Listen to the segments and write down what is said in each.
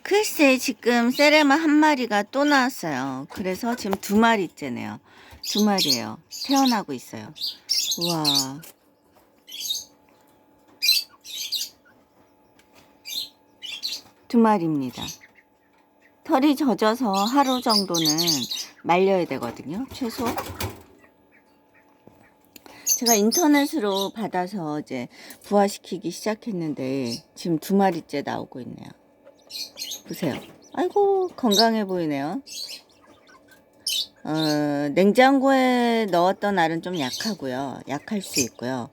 글쎄, 지금 세레마 한 마리가 또 나왔어요. 그래서 지금 두 마리째네요. 두 마리예요. 태어나고 있어요. 우와. 두 마리입니다. 털이 젖어서 하루 정도는 말려야 되거든요. 최소. 제가 인터넷으로 받아서 이제 부화시키기 시작했는데 지금 두 마리째 나오고 있네요. 보세요. 아이고, 건강해 보이네요. 냉장고에 넣었던 알은 좀 약하고요. 약할 수 있고요.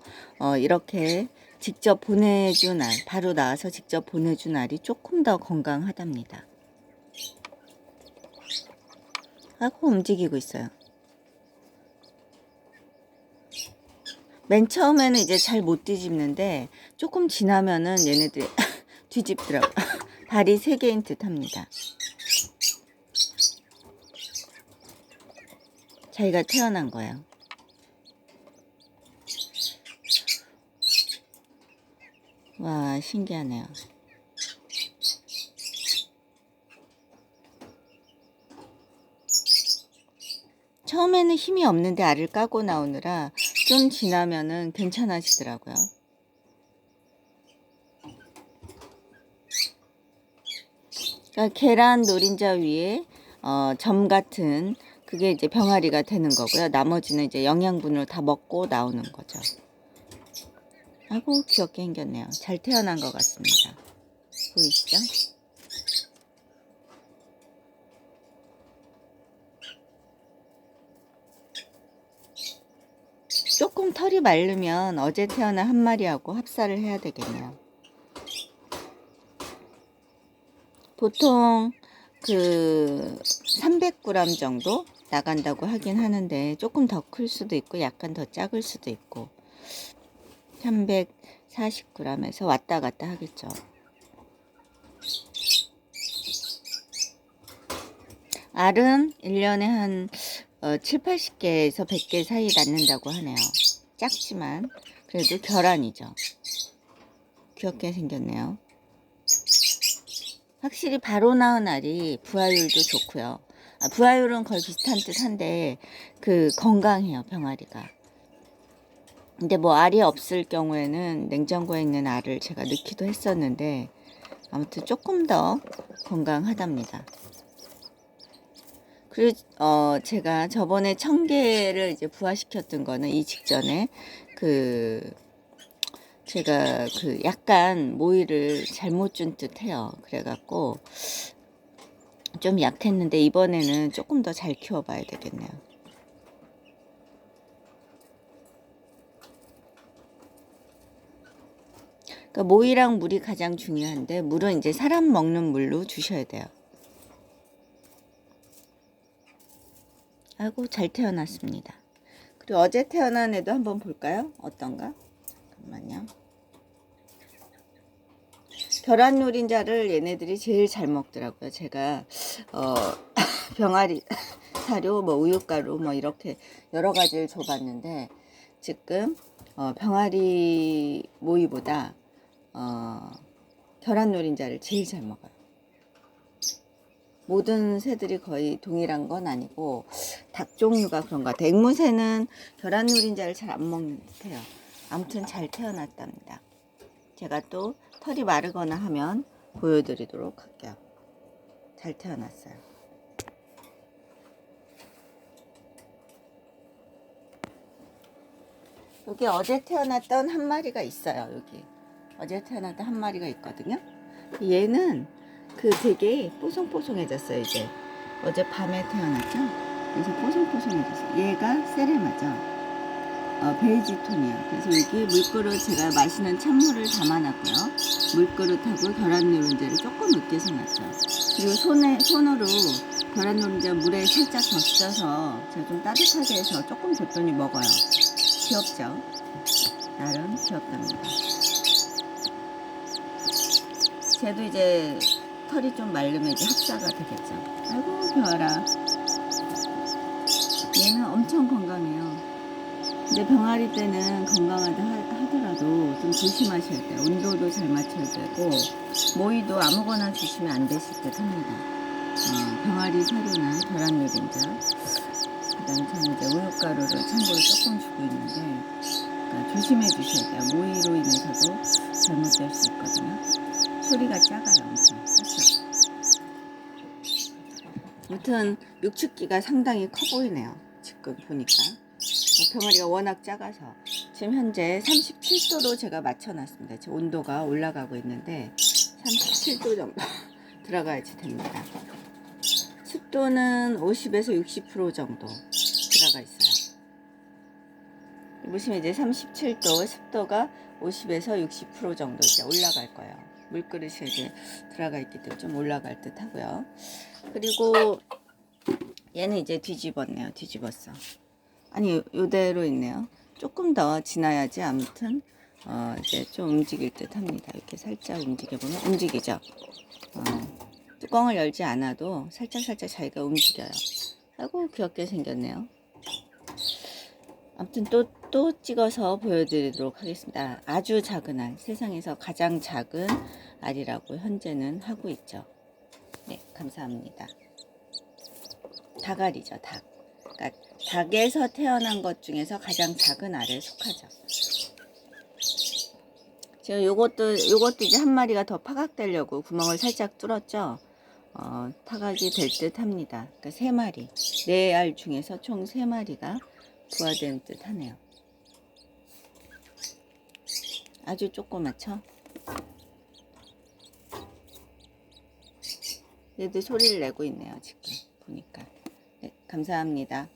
이렇게 직접 보내준 알, 바로 나와서 직접 보내준 알이 조금 더 건강하답니다. 아이고, 움직이고 있어요. 맨 처음에는 이제 잘 못 뒤집는데 조금 지나면은 얘네들이 뒤집더라고요. 발이 3개인 듯 합니다. 자기가 태어난 거예요. 와, 신기하네요. 처음에는 힘이 없는데 알을 까고 나오느라 좀 지나면은 괜찮아지더라고요. 그러니까 계란 노린자 위에 점 같은 그게 이제 병아리가 되는 거고요. 나머지는 이제 영양분을 다 먹고 나오는 거죠. 아이고, 귀엽게 생겼네요. 잘 태어난 것 같습니다. 보이시죠? 조금 털이 마르면 어제 태어난 한 마리하고 합사를 해야 되겠네요. 보통 그 300g 정도 나간다고 하긴 하는데 조금 더 클 수도 있고 약간 더 작을 수도 있고 340g에서 왔다 갔다 하겠죠. 알은 1년에 한 7, 80개에서 100개 사이 낳는다고 하네요. 작지만 그래도 결란이죠. 귀엽게 생겼네요. 확실히 바로 낳은 알이 부화율도 좋고요. 부화율은 거의 비슷한 듯 한데 그 건강해요, 병아리가. 근데 뭐 알이 없을 경우에는 냉장고에 있는 알을 제가 넣기도 했었는데 아무튼 조금 더 건강하답니다. 그리고 제가 저번에 1000개를 이제 부화시켰던 거는 이 직전에 제가 약간 모이를 잘못 준 듯 해요. 그래갖고 좀 약했는데 이번에는 조금 더 잘 키워봐야 되겠네요. 그러니까 모이랑 물이 가장 중요한데 물은 이제 사람 먹는 물로 주셔야 돼요. 아이고, 잘 태어났습니다. 그리고 어제 태어난 애도 한번 볼까요? 어떤가? 잠깐만요. 계란 노린자를 얘네들이 제일 잘 먹더라고요. 제가 병아리 사료, 뭐 우유가루 뭐 이렇게 여러 가지를 줘봤는데 지금 병아리 모이보다 계란 노린자를 제일 잘 먹어요. 모든 새들이 거의 동일한 건 아니고 닭 종류가 그런 것 같아요. 앵무새는 계란 노린자를 잘 안 먹는 듯해요. 아무튼 잘 태어났답니다. 제가 또 털이 마르거나 하면 보여드리도록 할게요. 잘 태어났어요. 여기 어제 태어났던 한 마리가 있어요. 여기 어제 태어났던 한 마리가 있거든요. 얘는 되게 뽀송뽀송해졌어요. 이제 어제 밤에 태어났죠. 그래서 뽀송뽀송해졌어요. 얘가 세레마죠. 베이지 톤이에요. 그래서 여기 물그릇, 제가 마시는 찬물을 담아놨고요. 물그릇하고 계란 노른자를 조금 으깨서 놨죠. 그리고 손으로 계란 노른자 물에 살짝 적셔서 제가 좀 따뜻하게 해서 조금 줬더니 먹어요. 귀엽죠? 나름 귀엽답니다. 쟤도 이제 털이 좀 마르면 이제 합사가 되겠죠. 아이고, 좋아라. 얘는 엄청 건강해요. 근데 병아리 때는 건강하다 하더라도 모이도 좀 조심하셔야 돼요. 온도도 잘 맞춰야 되고, 모이도 아무거나 주시면 안 되실 듯 합니다. 병아리 새로난 계란 유린자. 그 다음에 저는 이제 우유가루를 참고로 조금 주고 있는데, 그러니까 조심해 주셔야 돼요. 모이로 인해서도 잘못될 수 있거든요. 소리가 작아요, 엄청. 그렇죠? 아무튼 육축기가 상당히 커 보이네요. 지금 보니까. 병아리가 워낙 작아서 지금 현재 37도로 제가 맞춰놨습니다. 지금 온도가 올라가고 있는데 37도 정도 들어가야지 됩니다. 습도는 50에서 60% 정도 들어가 있어요. 보시면 이제 37도, 습도가 50에서 60% 정도 이제 올라갈 거예요. 물그릇이 이제 들어가 있기 때문에 좀 올라갈 듯 하고요. 그리고 얘는 이제 뒤집었네요. 뒤집었어. 아니, 요대로 있네요. 조금 더 지나야지. 아무튼 이제 좀 움직일 듯 합니다. 이렇게 살짝 움직여보면 움직이죠. 뚜껑을 열지 않아도 살짝 자기가 움직여요. 아이고 귀엽게 생겼네요. 아무튼 또 찍어서 보여드리도록 하겠습니다. 아주 작은 알, 세상에서 가장 작은 알이라고 현재는 하고 있죠. 네, 감사합니다. 닭알이죠, 닭. 그러니까 닭에서 태어난 것 중에서 가장 작은 알에 속하죠. 지금 요것도 이제 한 마리가 더 파각되려고 구멍을 살짝 뚫었죠. 파각이 될 듯 합니다. 그러니까 3마리, 4알 중에서 총 3마리가 부화된 듯 하네요. 아주 조그맣죠? 얘도 소리를 내고 있네요, 지금 보니까. 네, 감사합니다.